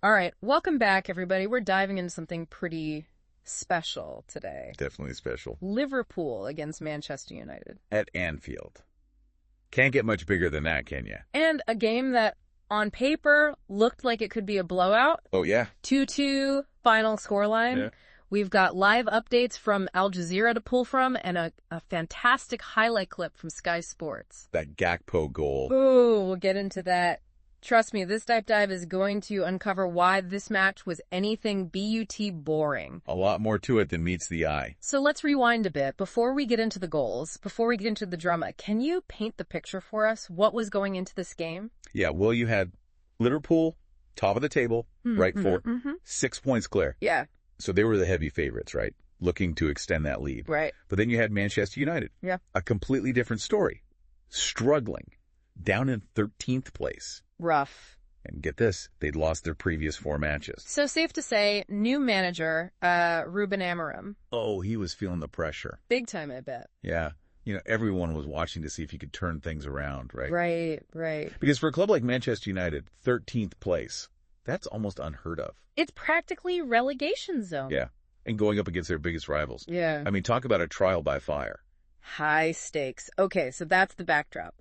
All right, welcome back, everybody. We're diving into something pretty special today. Definitely special. Liverpool against Manchester United. At Anfield. Can't get much bigger than that, can you? And a game that, on paper, looked like it could be a blowout. Oh, yeah. 2-2 final scoreline. Yeah. We've got live updates from Al Jazeera to pull from and a fantastic highlight clip from Sky Sports. That Gakpo goal. Ooh, we'll get into that. Trust me, this deep dive is going to uncover why this match was anything but boring. A lot more to it than meets the eye. So let's rewind a bit. Before we get into the goals, before we get into the drama, can you paint the picture for us? What was going into this game? Yeah, well, you had Liverpool, top of the table, right for 6 points clear. Yeah. So they were the heavy favorites, right? Looking to extend that lead. Right. But then you had Manchester United. Yeah. A completely different story. Struggling. Down in 13th place. Rough. And get this, they'd lost their previous 4 matches. So safe to say, new manager, Ruben Amorim. Oh, he was feeling the pressure. Big time, I bet. Yeah. You know, everyone was watching to see if he could turn things around, right? Right. Because for a club like Manchester United, 13th place, that's almost unheard of. It's practically relegation zone. Yeah. And going up against their biggest rivals. Yeah. I mean, talk about a trial by fire. High stakes. Okay, so that's the backdrop.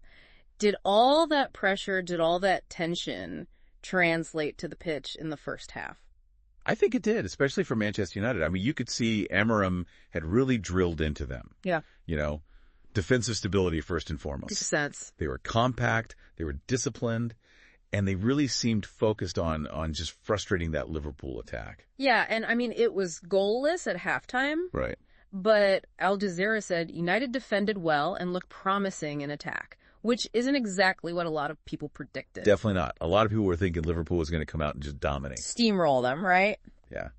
Did all that pressure, did all that tension translate to the pitch in the first half? I think it did, especially for Manchester United. I mean, you could see Amorim had really drilled into them. Yeah. You know, defensive stability first and foremost. Makes sense. They were compact, they were disciplined, and they really seemed focused on just frustrating that Liverpool attack. Yeah, and I mean, it was goalless at halftime. Right. But Al Jazeera said United defended well and looked promising in attack, which isn't exactly what a lot of people predicted. Definitely not. A lot of people were thinking Liverpool was going to come out and just dominate. Steamroll them, right? Yeah.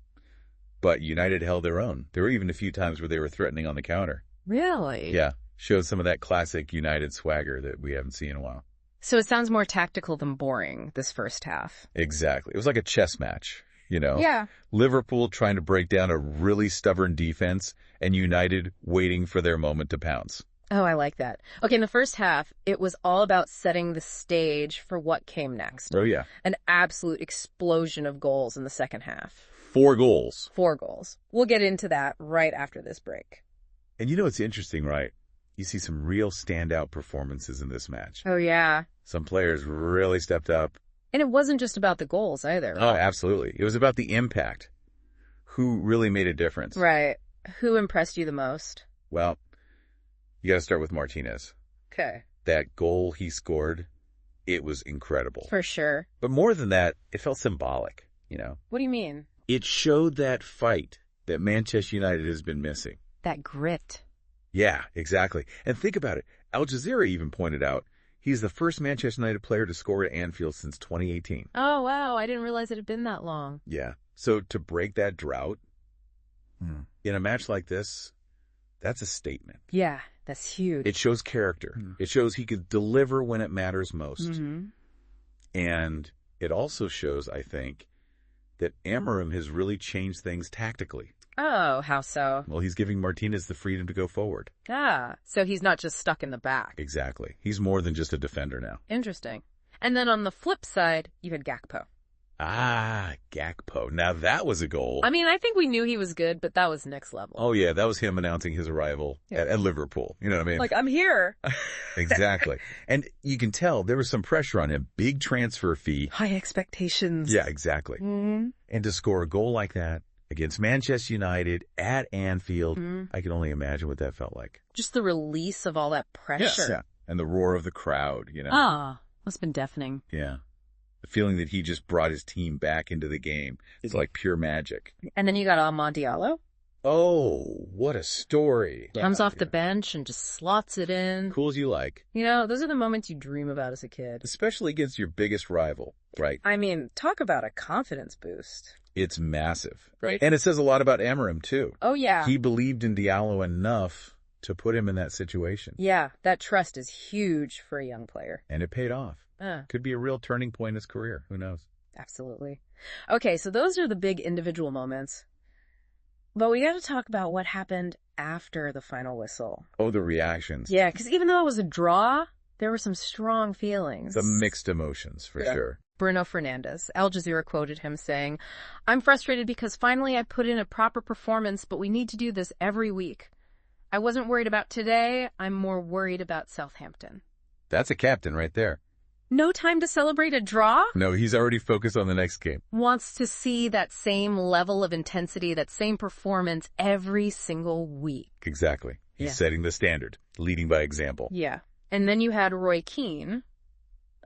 But United held their own. There were even a few times where they were threatening on the counter. Really? Yeah. Showed some of that classic United swagger that we haven't seen in a while. So it sounds more tactical than boring, this first half. Exactly. It was like a chess match, you know? Yeah. Liverpool trying to break down a really stubborn defense and United waiting for their moment to pounce. Oh, I like that. Okay, in the first half, it was all about setting the stage for what came next. Oh, yeah. An absolute explosion of goals in the second half. 4 goals. 4 goals. We'll get into that right after this break. And you know what's interesting, right? You see some real standout performances in this match. Oh, yeah. Some players really stepped up. And it wasn't just about the goals either. Oh, absolutely. It was about the impact. Who really made a difference? Right. Who impressed you the most? Well, you got to start with Martinez. Okay. That goal he scored, it was incredible. For sure. But more than that, it felt symbolic, you know? What do you mean? It showed that fight that Manchester United has been missing. That grit. Yeah, exactly. And think about it. Al Jazeera even pointed out he's the first Manchester United player to score at Anfield since 2018. Oh, wow. I didn't realize it had been that long. Yeah. So to break that drought in a match like this, that's a statement. Yeah, that's huge. It shows character. It shows he could deliver when it matters most. And it also shows, I think, that Amorim has really changed things tactically. Oh, how so? Well, he's giving Martinez the freedom to go forward. Ah, so he's not just stuck in the back. Exactly. He's more than just a defender now. Interesting. And then on the flip side, you had Gakpo. Ah, Gakpo. Now that was a goal. I mean, I think we knew he was good, but that was next level. Oh, yeah. That was him announcing his arrival at Liverpool. You know what I mean? Like, I'm here. Exactly. And you can tell there was some pressure on him. Big transfer fee. High expectations. Yeah, exactly. And to score a goal like that against Manchester United at Anfield, I can only imagine what that felt like. Just the release of all that pressure. Yes. Yeah. And the roar of the crowd, you know? Ah, must have been deafening. Yeah. The feeling that he just brought his team back into the game is like pure magic. And then you got Amad Diallo. Oh, what a story. Comes off the bench and just slots it in. Cool as you like. You know, those are the moments you dream about as a kid. Especially against your biggest rival, right? I mean, talk about a confidence boost. It's massive. Right. And it says a lot about Amorim, too. Oh, yeah. He believed in Diallo enough to put him in that situation. Yeah, that trust is huge for a young player. And it paid off. Could be a real turning point in his career. Who knows? Absolutely. Okay, so those are the big individual moments. But we got to talk about what happened after the final whistle. Oh, the reactions. Yeah, because even though it was a draw, There were some strong feelings. Some mixed emotions, for sure. Bruno Fernandes, Al Jazeera quoted him saying, "I'm frustrated because finally I put in a proper performance, but we need to do this every week. I wasn't worried about today. I'm more worried about Southampton." That's a captain right there. No time to celebrate a draw? No, he's already focused on the next game. Wants to see that same level of intensity, that same performance every single week. Exactly. He's setting the standard, leading by example. Yeah. And then you had Roy Keane,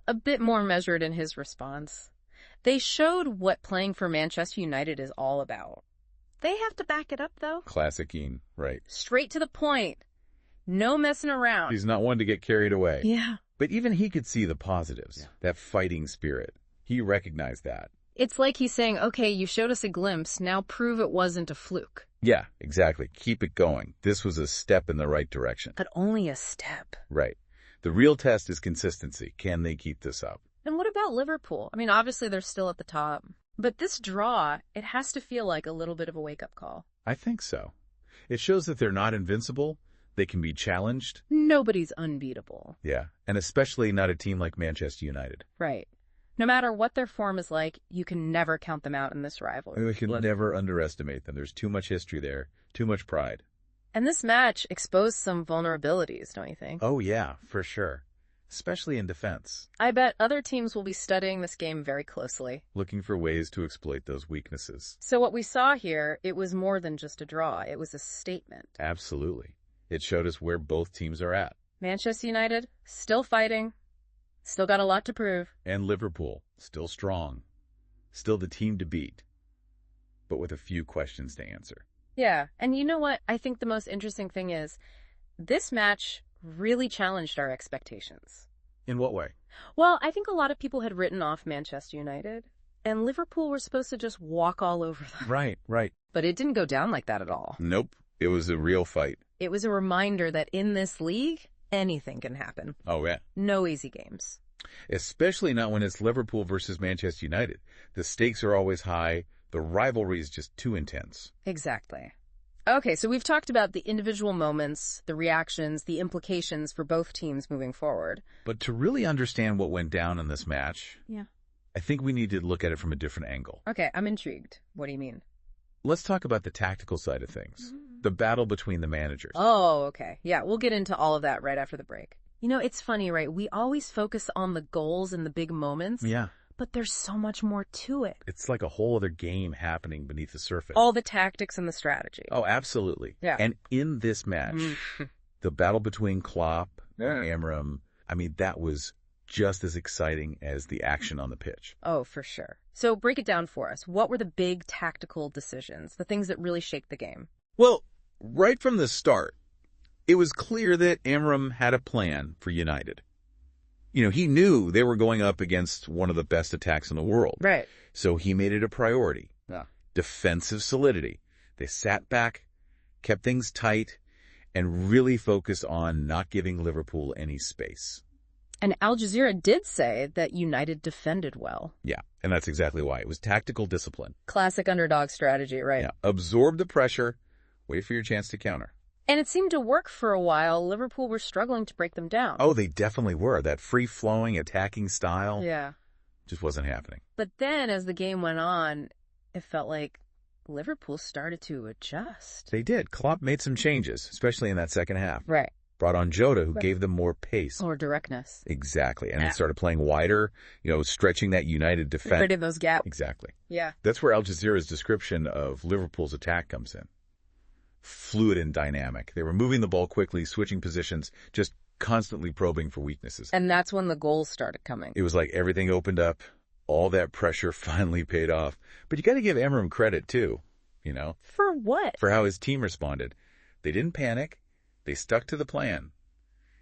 a bit more measured in his response. They showed what playing for Manchester United is all about. They have to back it up, though. Classic Keane, right. Straight to the point. No messing around. He's not one to get carried away. Yeah. But even he could see the positives, that fighting spirit. He recognized that. It's like he's saying, okay, you showed us a glimpse, now prove it wasn't a fluke. Yeah, exactly. Keep it going. This was a step in the right direction. But only a step. Right. The real test is consistency. Can they keep this up? And what about Liverpool? I mean, obviously they're still at the top. But this draw, it has to feel like a little bit of a wake-up call. I think so. It shows that they're not invincible. They can be challenged. Nobody's unbeatable. Yeah, and especially not a team like Manchester United. Right. No matter what their form is like, you can never count them out in this rivalry. We can never underestimate them. There's too much history there, too much pride. And this match exposed some vulnerabilities, don't you think? Oh, yeah, for sure. Especially in defense. I bet other teams will be studying this game very closely. Looking for ways to exploit those weaknesses. So what we saw here, it was more than just a draw. It was a statement. Absolutely. It showed us where both teams are at. Manchester United, still fighting. Still got a lot to prove. And Liverpool, still strong. Still the team to beat. But with a few questions to answer. Yeah, and you know what? I think the most interesting thing is, this match really challenged our expectations. In what way? Well, I think a lot of people had written off Manchester United, and Liverpool were supposed to just walk all over them. Right. But it didn't go down like that at all. Nope. It was a real fight. It was a reminder that in this league, anything can happen. Oh, yeah. No easy games. Especially not when it's Liverpool versus Manchester United. The stakes are always high. The rivalry is just too intense. Exactly. Okay, so we've talked about the individual moments, the reactions, the implications for both teams moving forward. But to really understand what went down in this match, I think we need to look at it from a different angle. Okay, I'm intrigued. What do you mean? Let's talk about the tactical side of things. The battle between the managers. Oh, okay. Yeah, we'll get into all of that right after the break. You know, it's funny, right? We always focus on the goals and the big moments. Yeah. But there's so much more to it. It's like a whole other game happening beneath the surface. All the tactics and the strategy. Oh, absolutely. Yeah. And in this match, the battle between Klopp and Amorim, I mean, that was just as exciting as the action on the pitch. Oh, for sure. So break it down for us. What were the big tactical decisions, the things that really shaped the game? Well, right from the start, it was clear that Amorim had a plan for United. You know, he knew they were going up against one of the best attacks in the world. Right. So he made it a priority. Yeah. Defensive solidity. They sat back, kept things tight, and really focused on not giving Liverpool any space. And Al Jazeera did say that United defended well. Yeah, and that's exactly why. It was tactical discipline. Classic underdog strategy, right? Yeah, absorb the pressure, wait for your chance to counter. And it seemed to work for a while. Liverpool were struggling to break them down. Oh, they definitely were. That free-flowing attacking style just wasn't happening. But then as the game went on, it felt like Liverpool started to adjust. They did. Klopp made some changes, especially in that second half. Right. Brought on Jota, who gave them more pace. Or directness. Exactly. And they started playing wider, stretching that United defense. Creating those gaps. Exactly. Yeah. That's where Al Jazeera's description of Liverpool's attack comes in. Fluid and dynamic. They were moving the ball quickly, switching positions, just constantly probing for weaknesses. And that's when the goals started coming. It was like everything opened up. All that pressure finally paid off. But you got to give Amorim credit, too, For what? For how his team responded. They didn't panic. They stuck to the plan.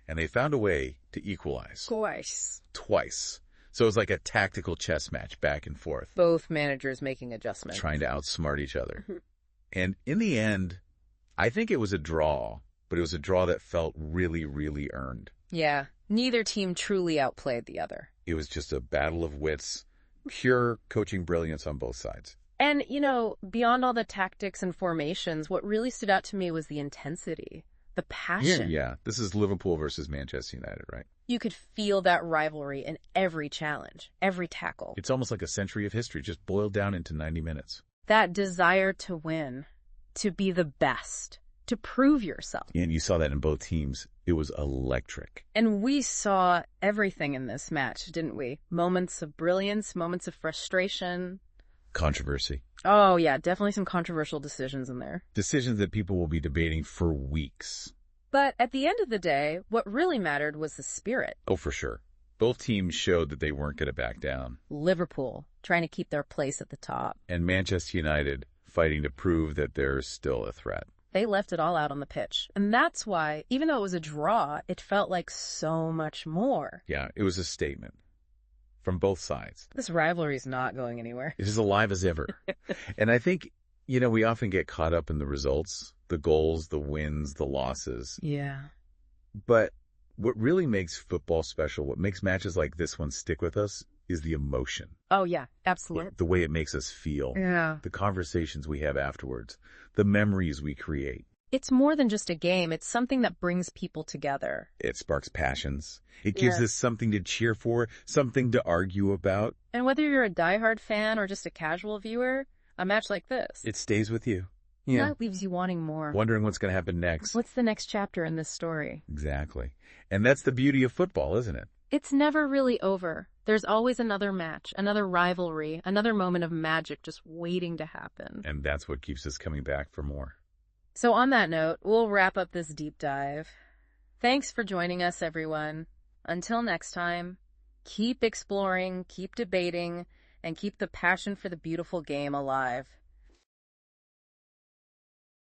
And they found a way to equalize. Twice. So it was like a tactical chess match back and forth. Both managers making adjustments. Trying to outsmart each other. And in the end, I think it was a draw, but it was a draw that felt really, really earned. Yeah. Neither team truly outplayed the other. It was just a battle of wits, pure coaching brilliance on both sides. And, beyond all the tactics and formations, what really stood out to me was the intensity, the passion. Yeah. This is Liverpool versus Manchester United, right? You could feel that rivalry in every challenge, every tackle. It's almost like a century of history just boiled down into 90 minutes. That desire to win, to be the best, to prove yourself. And you saw that in both teams. It was electric. And we saw everything in this match, didn't we? Moments of brilliance, moments of frustration. Controversy. Oh, yeah, definitely some controversial decisions in there. Decisions that people will be debating for weeks. But at the end of the day, what really mattered was the spirit. Oh, for sure. Both teams showed that they weren't going to back down. Liverpool, trying to keep their place at the top. And Manchester United, fighting to prove that they're still a threat. They left it all out on the pitch. And that's why, even though it was a draw, it felt like so much more. Yeah, it was a statement from both sides. This rivalry's not going anywhere. It is alive as ever. And I think, we often get caught up in the results, the goals, the wins, the losses. Yeah. But what really makes football special, what makes matches like this one stick with us, is the emotion. Oh, yeah, absolutely. The way it makes us feel. Yeah. The conversations we have afterwards. The memories we create. It's more than just a game. It's something that brings people together. It sparks passions. It gives us something to cheer for, something to argue about. And whether you're a diehard fan or just a casual viewer, a match like this, it stays with you. Yeah. That leaves you wanting more. Wondering what's going to happen next. What's the next chapter in this story? Exactly. And that's the beauty of football, isn't it? It's never really over. There's always another match, another rivalry, another moment of magic just waiting to happen. And that's what keeps us coming back for more. So on that note, we'll wrap up this deep dive. Thanks for joining us, everyone. Until next time, keep exploring, keep debating, and keep the passion for the beautiful game alive.